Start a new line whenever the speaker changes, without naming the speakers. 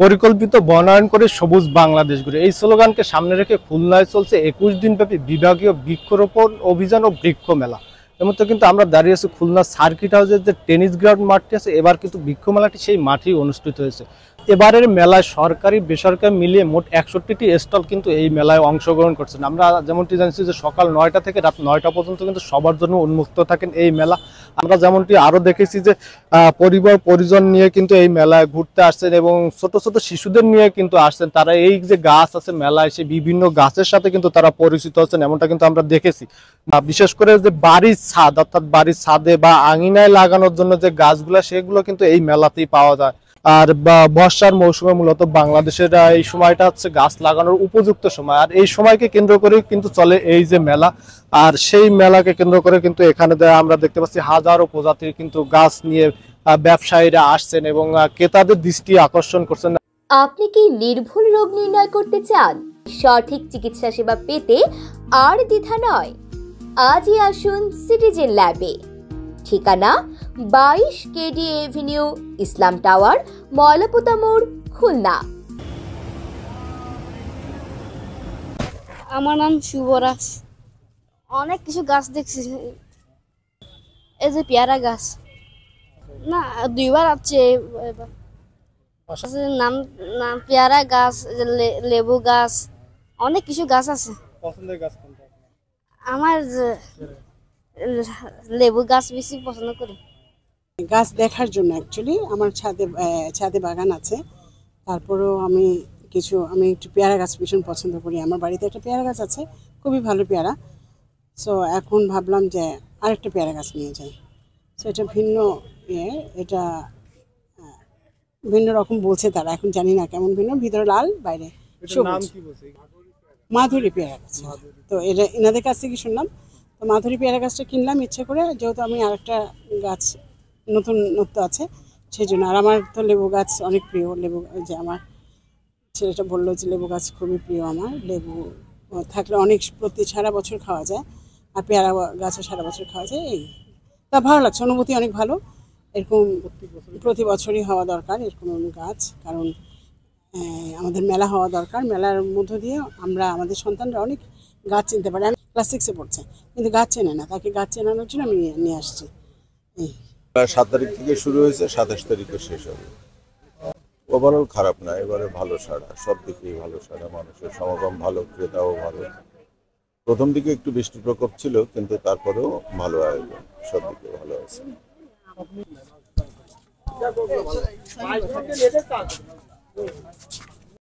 পরিকল্পিত বনায়ন করে সবুজ বাংলাদেশ গড়ে, এই স্লোগানকে সামনে রেখে খুলনায় চলছে 21 দিনব্যাপী বিভাগীয় বৃক্ষরোপণ অভিযান ও বৃক্ষ মেলা। এর মধ্যে কিন্তু আমরা দাঁড়িয়ে আছি খুলনা সার্কিট হাউসের যে টেনিস গ্রাউন্ড মাঠটি আছে। এবার কিন্তু বৃক্ষ মেলাটি সেই মাঠেই অনুষ্ঠিত হয়েছে। এবারের মেলায় সরকারি বেসরকারি মিলিয়ে মোট 61টি স্টল কিন্তু এই মেলায় অংশগ্রহণ করছেন। আমরা যেমনটি জানছি যে সকাল 9টা থেকে রাত 9টা পর্যন্ত কিন্তু সবার জন্য উন্মুক্ত থাকেন এই মেলা। আমরা যেমনটি আরো দেখেছি যে পরিবার পরিজন নিয়ে কিন্তু এই মেলায় ঘুরতে আসছেন এবং ছোট ছোট শিশুদের নিয়ে কিন্তু আসছেন। তারা এই যে গাছ আছে মেলায়, সে বিভিন্ন গাছের সাথে কিন্তু তারা পরিচিত হচ্ছেন, এমনটা কিন্তু আমরা দেখেছি। বিশেষ করে যে বাড়ির ছাদ অর্থাৎ বাড়ির ছাদে বা আঙিনায় লাগানোর জন্য যে গাছগুলো, সেগুলো কিন্তু এই মেলাতেই পাওয়া যায়। আর বর্ষার মৌসুমে মূলত বাংলাদেশের এই সময়টা হচ্ছে গাছ লাগানোর উপযুক্ত সময়, আর এই সময়কে কেন্দ্র করে কিন্তু চলে এই যে মেলা। আর সেই মেলাকে কেন্দ্র করে কিন্তু এখানে আমরা দেখতে পাচ্ছি হাজারো প্রজাতির কিন্তু গাছ নিয়ে ব্যবসায়ীরা আসছেন এবং ক্রেতাদের দৃষ্টি আকর্ষণ করছেন।
আপনি কি নির্ভুল রোগ নির্ণয় করতে চান? সঠিক চিকিৎসা সেবা পেতে আর দ্বিধা নয়, আজই আসুন সিটিজেন ল্যাবে। ঠিকানা 22 কেডি এভিনিউ, ইসলাম টাওয়ার, ময়লাপোতা মোড়, খুলনা।
আমার নাম শুভরাজ। অনেক কিছু গাছ দেখছি, এই যে পেয়ারা গাছ না, দুইবার আছে নাম নাম পেয়ারা গাছ, লেবু গাছ, অনেক কিছু গাছ আছে।
পছন্দের গাছ কোনটা?
আমার লেবু গাছ বেশি পছন্দ করি।
গাছ দেখার জন্য অ্যাকচুয়ালি আমার ছাদে বাগান আছে। তারপরেও আমি একটু পেয়ারা গাছ ভীষণ পছন্দ করি। আমার বাড়িতে একটা পেয়ারা গাছ আছে, খুবই ভালো পেয়ারা। সো এখন ভাবলাম যে আরেকটা পেয়ারা গাছ নিয়ে যাই। সো এটা এটা ভিন্ন রকম বলছে তারা, এখন জানি না কেমন ভিন্ন, ভিতরে লাল বাইরে সবুজ। মাধুরী পেয়ারা গাছ। তো এটা এনাদের কাছ থেকে শুনলাম, তো মাধুরী পেয়ারা গাছটা কিনলাম ইচ্ছে করে, যেহেতু আমি আরেকটা গাছ নতুনত্ব আছে সেই জন্য। আর আমার তো লেবু গাছ অনেক প্রিয়। লেবু যে আমার ছেলেটা বললো যে লেবু গাছ খুবই প্রিয় আমার। লেবু থাকলে অনেক সারা বছর খাওয়া যায়, আর পেয়ারা গাছও সারা বছর খাওয়া যায়। এই তা ভালো লাগছে, অনুভূতি অনেক ভালো। এরকম প্রতি বছরই হওয়া দরকার এরকম গাছ, কারণ আমাদের মেলা হওয়া দরকার। মেলার মধ্য দিয়ে আমাদের সন্তানরা অনেক গাছ চিনতে পারে। আমি ক্লাস 6-এ পড়ছে, কিন্তু গাছ চেনে না, তাকে গাছ চেনানোর জন্য আমি নিয়ে আসছি।
7 তারিখ থেকে শুরু হয়েছে, 27 তারিখে শেষ হবে। ওভারঅল খারাপ না, এবারে ভালো সাড়া, সব দিকেই ভালো সাড়া, মানুষের সমাগম ভালো, ক্রেতাও ভালো। প্রথম দিকে একটু বৃষ্টির প্রকোপ ছিল, কিন্তু তারপরেও ভালো আয়োজন, সব দিকে ভালো আছে।